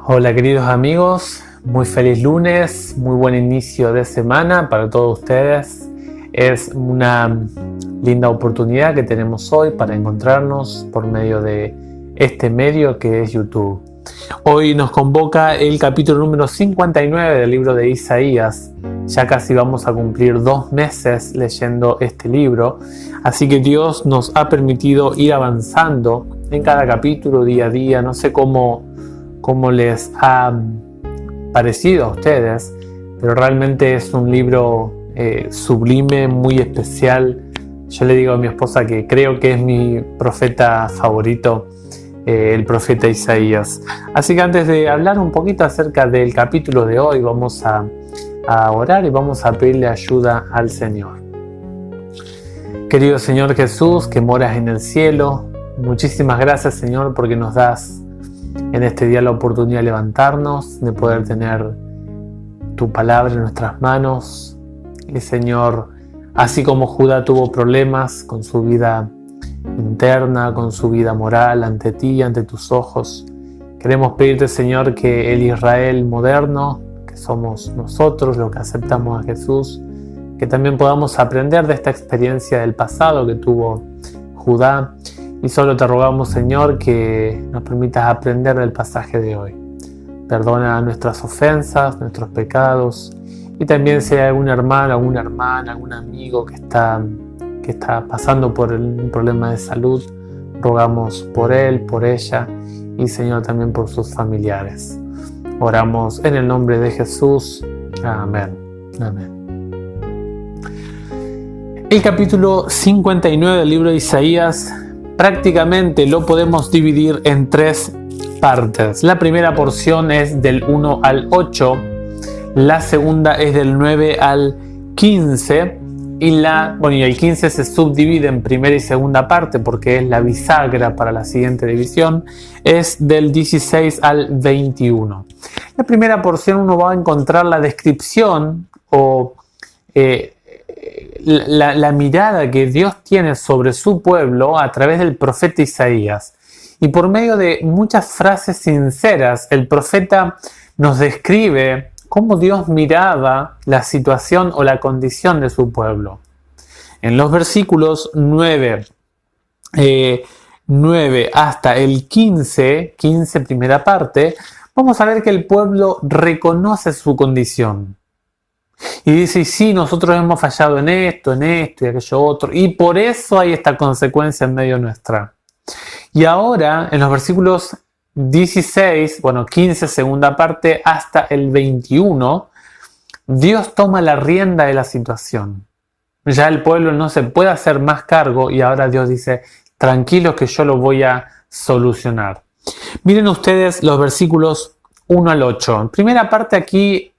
Hola queridos amigos, muy feliz lunes, muy buen inicio de semana para todos ustedes. Es una linda oportunidad que tenemos hoy para encontrarnos por medio de este medio que es YouTube. Hoy nos convoca el capítulo número 59 del libro de Isaías. Ya casi vamos a cumplir 2 meses leyendo este libro, así que Dios nos ha permitido ir avanzando en cada capítulo día a día. No sé cómo les ha parecido a ustedes, pero realmente es un libro sublime, muy especial. Yo le digo a mi esposa que creo que es mi profeta favorito, el profeta Isaías. Así que antes de hablar un poquito acerca del capítulo de hoy, vamos a orar y vamos a pedirle ayuda al Señor. Querido Señor Jesús, que moras en el cielo, muchísimas gracias, Señor, porque nos das en este día la oportunidad de levantarnos, de poder tener tu palabra en nuestras manos. Y Señor, así como Judá tuvo problemas con su vida interna, con su vida moral ante ti, ante tus ojos, queremos pedirte, Señor, que el Israel moderno, que somos nosotros los que aceptamos a Jesús, que también podamos aprender de esta experiencia del pasado que tuvo Judá. Y solo te rogamos, Señor, que nos permitas aprender del pasaje de hoy. Perdona nuestras ofensas, nuestros pecados. Y también si hay algún hermano, alguna hermana, algún amigo que está pasando por un problema de salud, rogamos por él, por ella y, Señor, también por sus familiares. Oramos en el nombre de Jesús. Amén. Amén. El capítulo 59 del libro de Isaías prácticamente lo podemos dividir en 3 partes. La primera porción es del 1 al 8, la segunda es del 9 al 15 y el 15 se subdivide en primera y segunda parte porque es la bisagra para la siguiente división, es del 16 al 21. La primera porción uno va a encontrar la descripción o la mirada que Dios tiene sobre su pueblo a través del profeta Isaías. Y por medio de muchas frases sinceras, el profeta nos describe cómo Dios miraba la situación o la condición de su pueblo. En los versículos 9 hasta el 15 primera parte, vamos a ver que el pueblo reconoce su condición. Y dice, sí, nosotros hemos fallado en esto y aquello otro, y por eso hay esta consecuencia en medio nuestra. Y ahora, en los versículos 15 segunda parte, hasta el 21, Dios toma la rienda de la situación. Ya el pueblo no se puede hacer más cargo y ahora Dios dice, tranquilos que yo lo voy a solucionar. Miren ustedes los versículos 1 al 8.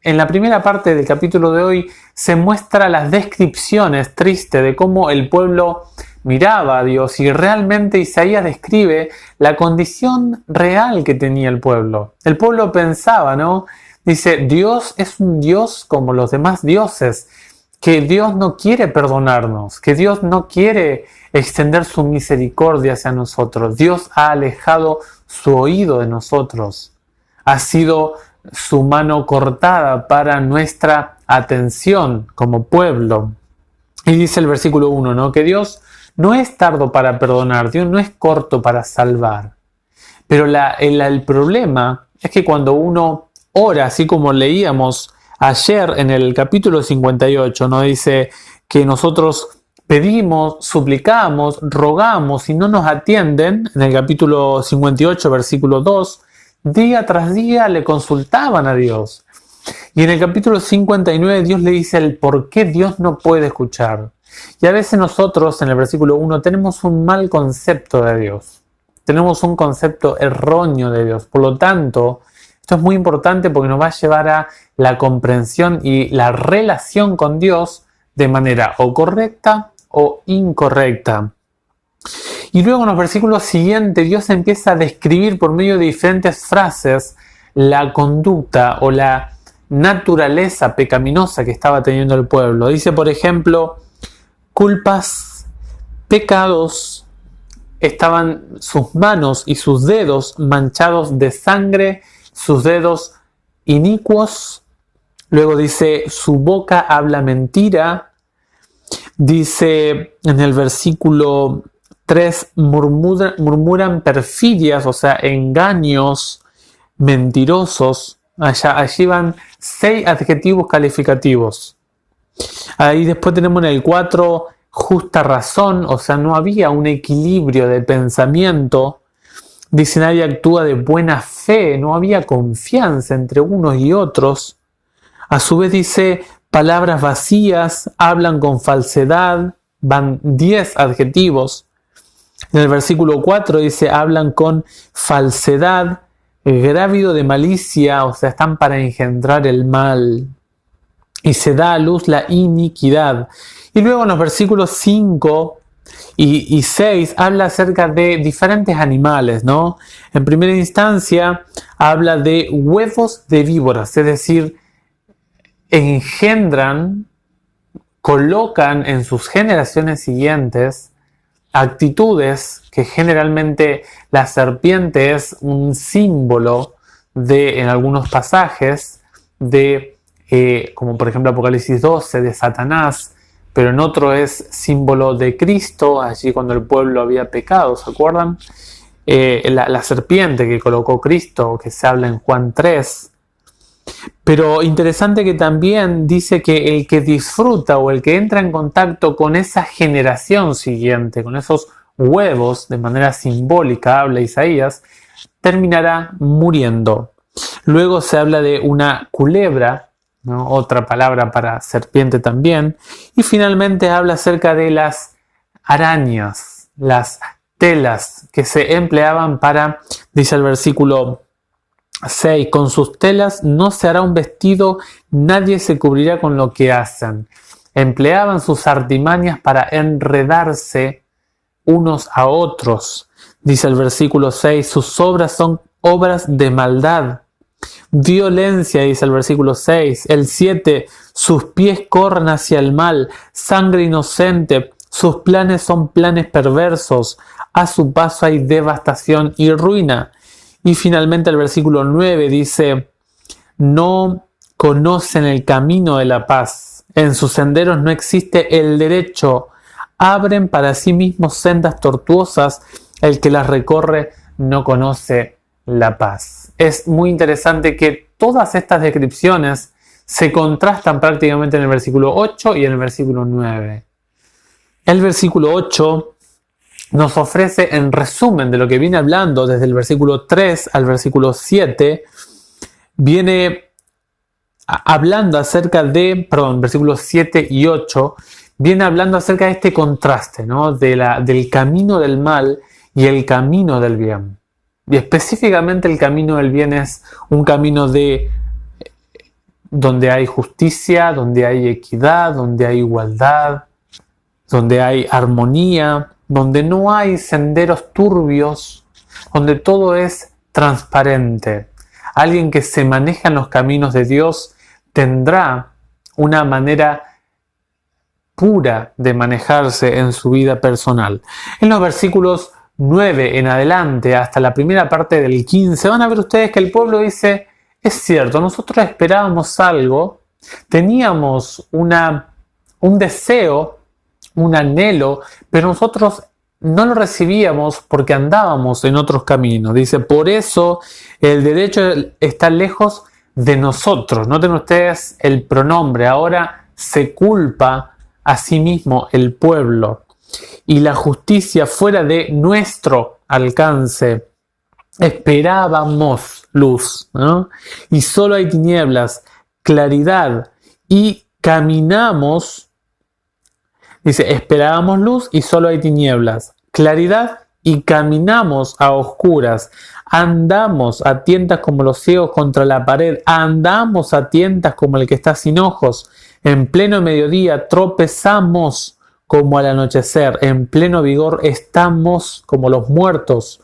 En la primera parte del capítulo de hoy se muestra las descripciones tristes de cómo el pueblo miraba a Dios y realmente Isaías describe la condición real que tenía el pueblo. El pueblo pensaba, ¿no? Dice, Dios es un Dios como los demás dioses, que Dios no quiere perdonarnos, que Dios no quiere extender su misericordia hacia nosotros. Dios ha alejado su oído de nosotros. Ha sido su mano cortada para nuestra atención como pueblo. Y dice el versículo 1, ¿no? Que Dios no es tardo para perdonar, Dios no es corto para salvar. Pero el problema es que cuando uno ora, así como leíamos ayer en el capítulo 58, ¿no? Dice que nosotros pedimos, suplicamos, rogamos y no nos atienden. En el capítulo 58, versículo 2, día tras día le consultaban a Dios. Y en el capítulo 59 Dios le dice el por qué Dios no puede escuchar. Y a veces nosotros en el versículo 1 tenemos un mal concepto de Dios. Tenemos un concepto erróneo de Dios. Por lo tanto, esto es muy importante porque nos va a llevar a la comprensión y la relación con Dios de manera o correcta o incorrecta. Y luego en los versículos siguientes Dios empieza a describir por medio de diferentes frases la conducta o la naturaleza pecaminosa que estaba teniendo el pueblo. Dice, por ejemplo, culpas, pecados, estaban sus manos y sus dedos manchados de sangre sus dedos inicuos. Luego dice, su boca habla mentira. Dice en el versículo 3, murmuran perfidias, o sea, engaños, mentirosos. Allí van 6 adjetivos calificativos. Ahí después tenemos en el 4, justa razón, o sea, no había un equilibrio de pensamiento. Dice, nadie actúa de buena fe, no había confianza entre unos y otros. A su vez dice, palabras vacías, hablan con falsedad, van 10 adjetivos. En el versículo 4 dice, hablan con falsedad, grávido de malicia, o sea, están para engendrar el mal. Y se da a luz la iniquidad. Y luego en los versículos 5 y 6 habla acerca de diferentes animales, ¿no? En primera instancia habla de huevos de víboras, es decir, engendran, colocan en sus generaciones siguientes actitudes que generalmente la serpiente es un símbolo de, en algunos pasajes, de, como por ejemplo Apocalipsis 12, de Satanás, pero en otro es símbolo de Cristo, allí cuando el pueblo había pecado, ¿se acuerdan? La serpiente que colocó Cristo, que se habla en Juan 3. Pero interesante que también dice que el que disfruta o el que entra en contacto con esa generación siguiente, con esos huevos, de manera simbólica, habla Isaías, terminará muriendo. Luego se habla de una culebra, ¿no? Otra palabra para serpiente también. Y finalmente habla acerca de las arañas, las telas que se empleaban para, dice el versículo 6, con sus telas no se hará un vestido, nadie se cubrirá con lo que hacen. Empleaban sus artimañas para enredarse unos a otros. Dice el versículo 6, sus obras son obras de maldad. Violencia, dice el versículo 6. El 7, sus pies corren hacia el mal, sangre inocente, sus planes son planes perversos, a su paso hay devastación y ruina. Y finalmente el versículo 9 dice, no conocen el camino de la paz, en sus senderos no existe el derecho, abren para sí mismos sendas tortuosas, el que las recorre no conoce la paz. Es muy interesante que todas estas descripciones se contrastan prácticamente en el versículo 8 y en el versículo 9. El versículo 8 nos ofrece, en resumen de lo que viene hablando desde el versículo 3 al versículo 7, viene hablando acerca de, versículos 7 y 8, viene hablando acerca de este contraste, ¿no? Del camino del mal y el camino del bien. Y específicamente el camino del bien es un camino donde hay justicia, donde hay equidad, donde hay igualdad, donde hay armonía, donde no hay senderos turbios, donde todo es transparente. Alguien que se maneja en los caminos de Dios tendrá una manera pura de manejarse en su vida personal. En los versículos 9 en adelante, hasta la primera parte del 15, van a ver ustedes que el pueblo dice, es cierto, nosotros esperábamos algo, teníamos un deseo, un anhelo, pero nosotros no lo recibíamos porque andábamos en otros caminos. Dice, por eso el derecho está lejos de nosotros. Noten ustedes el pronombre, ahora se culpa a sí mismo el pueblo. Y la justicia fuera de nuestro alcance. Esperábamos luz, ¿no? Y solo hay tinieblas, claridad, y caminamos. Dice, esperábamos luz y solo hay tinieblas, claridad y caminamos a oscuras. Andamos a tientas como los ciegos contra la pared. Andamos a tientas como el que está sin ojos. En pleno mediodía tropezamos como al anochecer. En pleno vigor estamos como los muertos.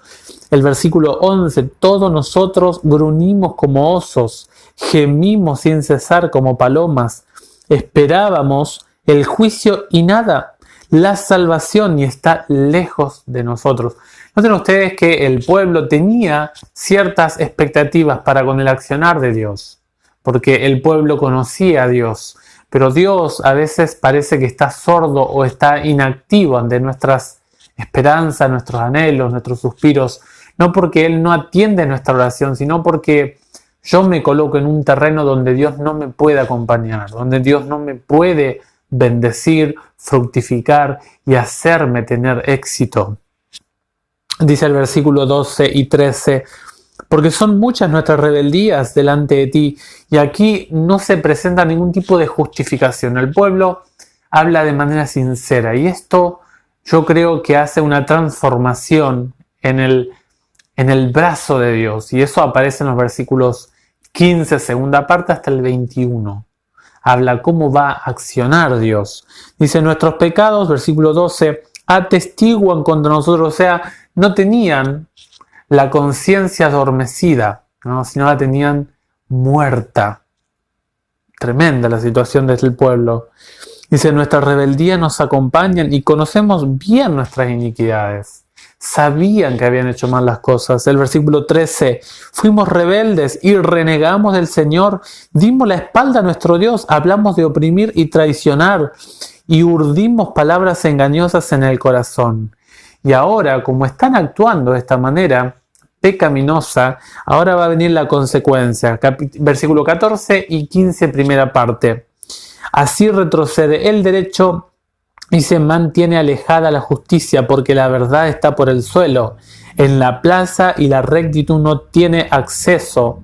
El versículo 11. Todos nosotros gruñimos como osos. Gemimos sin cesar como palomas. Esperábamos el juicio y nada, la salvación y está lejos de nosotros. Noten ustedes que el pueblo tenía ciertas expectativas para con el accionar de Dios, porque el pueblo conocía a Dios, pero Dios a veces parece que está sordo o está inactivo ante nuestras esperanzas, nuestros anhelos, nuestros suspiros, no porque Él no atiende nuestra oración, sino porque yo me coloco en un terreno donde Dios no me puede acompañar, donde Dios no me puede bendecir, fructificar y hacerme tener éxito. Dice el versículo 12 y 13, porque son muchas nuestras rebeldías delante de ti, y aquí no se presenta ningún tipo de justificación. El pueblo habla de manera sincera, y esto yo creo que hace una transformación en el brazo de Dios, y eso aparece en los versículos 15, segunda parte, hasta el 21. Habla cómo va a accionar Dios. Dice, nuestros pecados, versículo 12, atestiguan contra nosotros, o sea, no tenían la conciencia adormecida, ¿no? Sino la tenían muerta. Tremenda la situación del pueblo. Dice, nuestra rebeldía nos acompañan y conocemos bien nuestras iniquidades. Sabían que habían hecho mal las cosas. El versículo 13, fuimos rebeldes y renegamos del Señor, dimos la espalda a nuestro Dios, hablamos de oprimir y traicionar y urdimos palabras engañosas en el corazón. Y ahora, como están actuando de esta manera pecaminosa, ahora va a venir la consecuencia. Versículo 14 y 15, primera parte. Así retrocede el derecho y se mantiene alejada la justicia, porque la verdad está por el suelo. En la plaza y la rectitud no tiene acceso.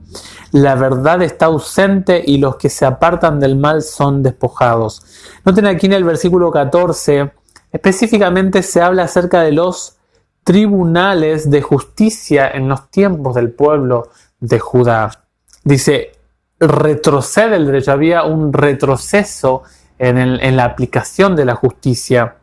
La verdad está ausente y los que se apartan del mal son despojados. Noten aquí en el versículo 14, específicamente se habla acerca de los tribunales de justicia en los tiempos del pueblo de Judá. Dice, retrocede el derecho, había un retroceso en la aplicación de la justicia.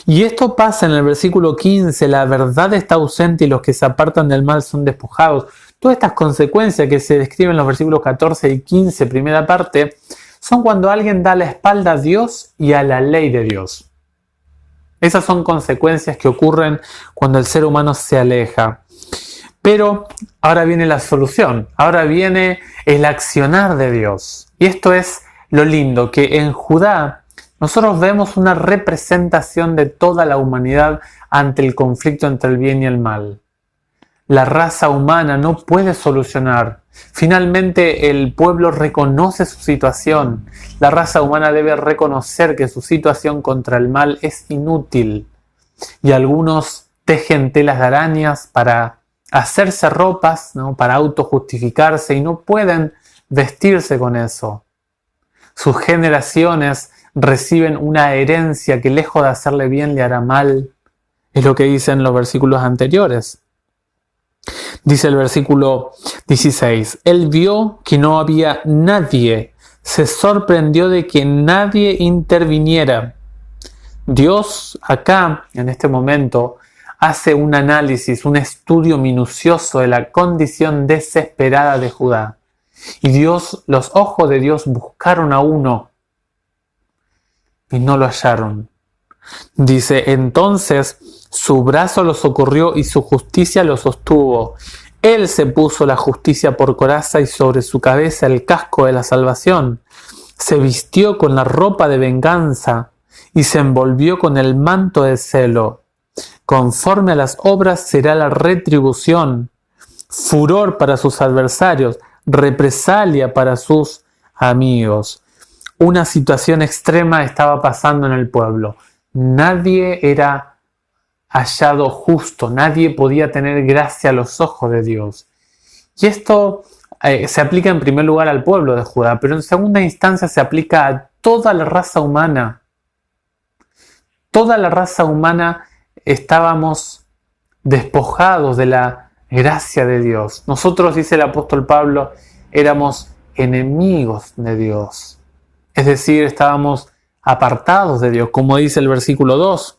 Y esto pasa en el versículo 15, la verdad está ausente y los que se apartan del mal son despojados. Todas estas consecuencias que se describen en los versículos 14 y 15, primera parte, son cuando alguien da la espalda a Dios y a la ley de Dios. Esas son consecuencias que ocurren cuando el ser humano se aleja. Pero ahora viene la solución, ahora viene el accionar de Dios. Y esto es lo lindo, que en Judá nosotros vemos una representación de toda la humanidad ante el conflicto entre el bien y el mal. La raza humana no puede solucionar. Finalmente el pueblo reconoce su situación. La raza humana debe reconocer que su situación contra el mal es inútil. Y algunos tejen telas de arañas para hacerse ropas, ¿no? Para autojustificarse, y no pueden vestirse con eso. Sus generaciones reciben una herencia que lejos de hacerle bien le hará mal. Es lo que dicen los versículos anteriores. Dice el versículo 16, él vio que no había nadie, se sorprendió de que nadie interviniera. Dios acá, en este momento, hace un análisis, un estudio minucioso de la condición desesperada de Judá. Y los ojos de Dios buscaron a uno y no lo hallaron. Dice, entonces su brazo lo socorrió y su justicia lo sostuvo. Él se puso la justicia por coraza y sobre su cabeza el casco de la salvación. Se vistió con la ropa de venganza y se envolvió con el manto de celo. Conforme a las obras será la retribución, furor para sus adversarios, represalia para sus amigos. Una situación extrema estaba pasando en el pueblo. Nadie era hallado justo, nadie podía tener gracia a los ojos de Dios. Y esto se aplica en primer lugar al pueblo de Judá, pero en segunda instancia se aplica a toda la raza humana. Toda la raza humana estábamos despojados de la gracia de Dios. Nosotros, dice el apóstol Pablo, éramos enemigos de Dios. Es decir, estábamos apartados de Dios, como dice el versículo 2.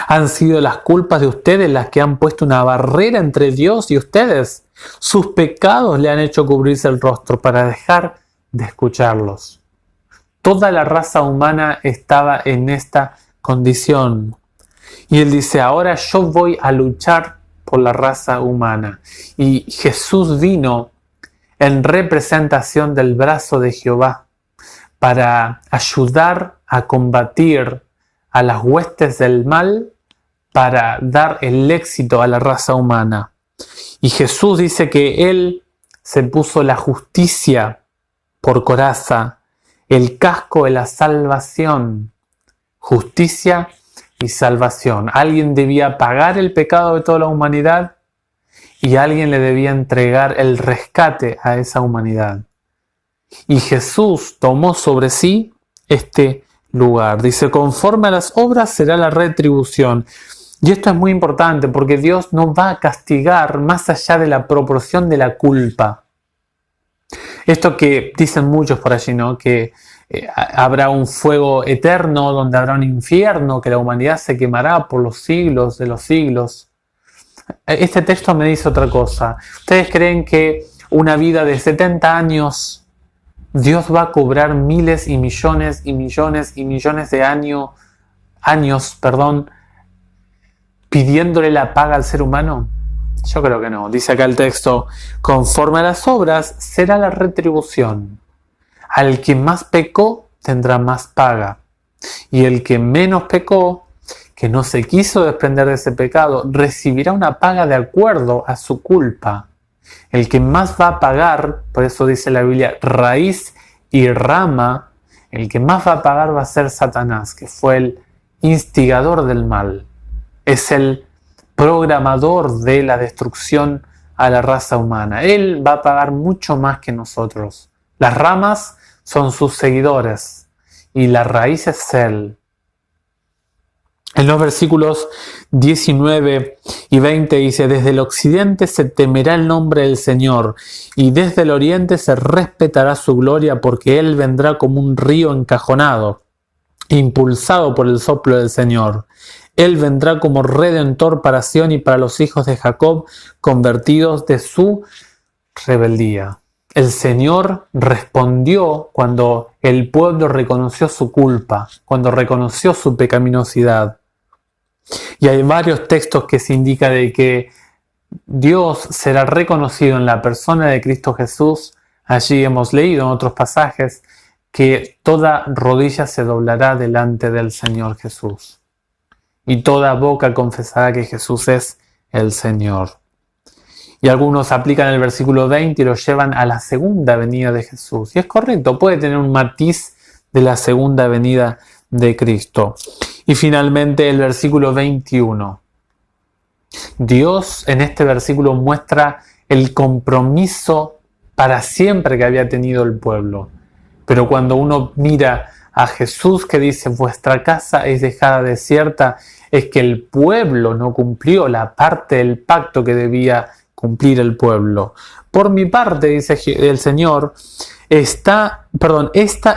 Han sido las culpas de ustedes las que han puesto una barrera entre Dios y ustedes. Sus pecados le han hecho cubrirse el rostro para dejar de escucharlos. Toda la raza humana estaba en esta condición. Y él dice, ahora yo voy a luchar por la raza humana. Y Jesús vino en representación del brazo de Jehová para ayudar a combatir a las huestes del mal, para dar el éxito a la raza humana. Y Jesús dice que Él se puso la justicia por coraza, el casco de la salvación. Justicia y salvación. Alguien debía pagar el pecado de toda la humanidad y alguien le debía entregar el rescate a esa humanidad. Y Jesús tomó sobre sí este lugar. Dice, conforme a las obras será la retribución. Y esto es muy importante porque Dios no va a castigar más allá de la proporción de la culpa. Esto que dicen muchos por allí, ¿no? Que habrá un fuego eterno, donde habrá un infierno, que la humanidad se quemará por los siglos de los siglos. Este texto me dice otra cosa. ¿Ustedes creen que una vida de 70 años, Dios va a cobrar miles y millones y millones y millones de años, pidiéndole la paga al ser humano? Yo creo que no. Dice acá el texto, conforme a las obras será la retribución. Al que más pecó tendrá más paga. Y el que menos pecó, que no se quiso desprender de ese pecado, recibirá una paga de acuerdo a su culpa. El que más va a pagar, por eso dice la Biblia, raíz y rama, el que más va a pagar va a ser Satanás, que fue el instigador del mal. Es el programador de la destrucción a la raza humana. Él va a pagar mucho más que nosotros. Las ramas son sus seguidores y la raíz es Él. En los versículos 19 y 20 dice, desde el occidente se temerá el nombre del Señor y desde el oriente se respetará su gloria, porque Él vendrá como un río encajonado, impulsado por el soplo del Señor. Él vendrá como redentor para Sión y para los hijos de Jacob, convertidos de su rebeldía. El Señor respondió cuando el pueblo reconoció su culpa, cuando reconoció su pecaminosidad. Y hay varios textos que se indican de que Dios será reconocido en la persona de Cristo Jesús. Allí hemos leído en otros pasajes que toda rodilla se doblará delante del Señor Jesús. Y toda boca confesará que Jesús es el Señor. Y algunos aplican el versículo 20 y lo llevan a la segunda venida de Jesús. Y es correcto, puede tener un matiz de la segunda venida de Cristo. Y finalmente el versículo 21. Dios en este versículo muestra el compromiso para siempre que había tenido el pueblo. Pero cuando uno mira a Jesús que dice, vuestra casa es dejada desierta, es que el pueblo no cumplió la parte del pacto que debía cumplir el pueblo. Por mi parte, dice el Señor, esta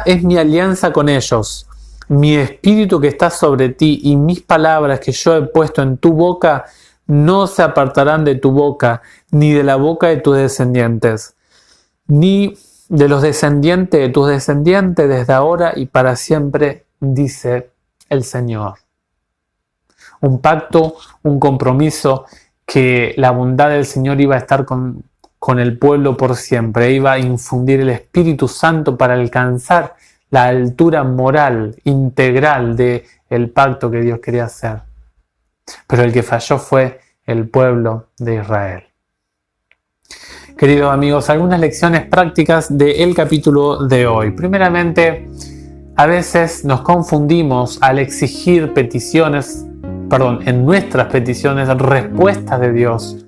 es mi alianza con ellos. Mi espíritu que está sobre ti y mis palabras que yo he puesto en tu boca no se apartarán de tu boca, ni de la boca de tus descendientes, ni de los descendientes de tus descendientes desde ahora y para siempre, dice el Señor. Un pacto, un compromiso que la bondad del Señor iba a estar con el pueblo por siempre, iba a infundir el Espíritu Santo para alcanzar la altura moral integral del pacto que Dios quería hacer. Pero el que falló fue el pueblo de Israel. Queridos amigos, algunas lecciones prácticas del capítulo de hoy. Primeramente, a veces nos confundimos al exigir en nuestras peticiones, respuestas de Dios,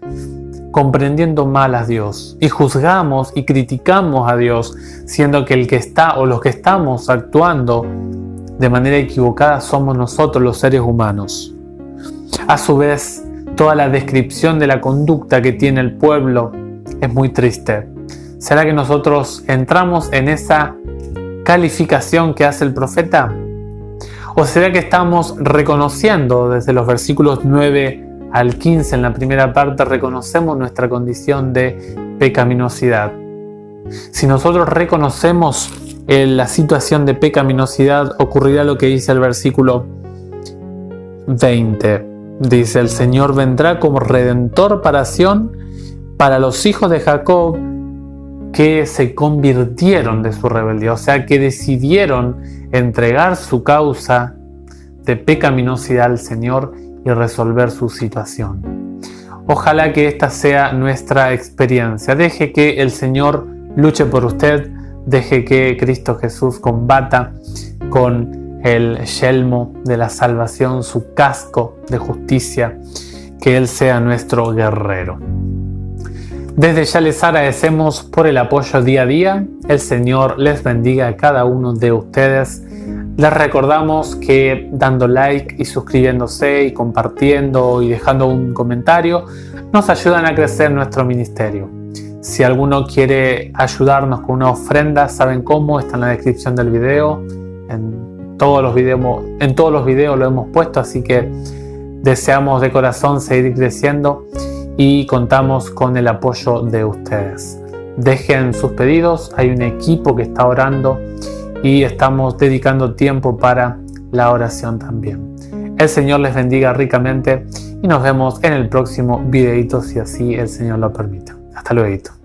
comprendiendo mal a Dios, y juzgamos y criticamos a Dios, siendo que el que está o los que estamos actuando de manera equivocada somos nosotros, los seres humanos. A su vez, toda la descripción de la conducta que tiene el pueblo es muy triste. ¿Será que nosotros entramos en esa calificación que hace el profeta? ¿O será que estamos reconociendo desde los versículos 9 al 15 en la primera parte, reconocemos nuestra condición de pecaminosidad? Si nosotros reconocemos en la situación de pecaminosidad, ocurrirá lo que dice el versículo 20. Dice: el Señor vendrá como redentor para Sión, para los hijos de Jacob que se convirtieron de su rebeldía, o sea, que decidieron entregar su causa de pecaminosidad al Señor y resolver su situación. Ojalá que esta sea nuestra experiencia. Deje que el Señor luche por usted, deje que Cristo Jesús combata con el yelmo de la salvación, su casco de justicia, que Él sea nuestro guerrero. Desde ya les agradecemos por el apoyo día a día. El Señor les bendiga a cada uno de ustedes. Les recordamos que dando like y suscribiéndose y compartiendo y dejando un comentario nos ayudan a crecer nuestro ministerio. Si alguno quiere ayudarnos con una ofrenda, saben cómo, está en la descripción del video. En todos los videos lo hemos puesto, así que deseamos de corazón seguir creciendo y contamos con el apoyo de ustedes. Dejen sus pedidos, hay un equipo que está orando y estamos dedicando tiempo para la oración también. El Señor les bendiga ricamente y nos vemos en el próximo videito si así el Señor lo permite. Hasta luego.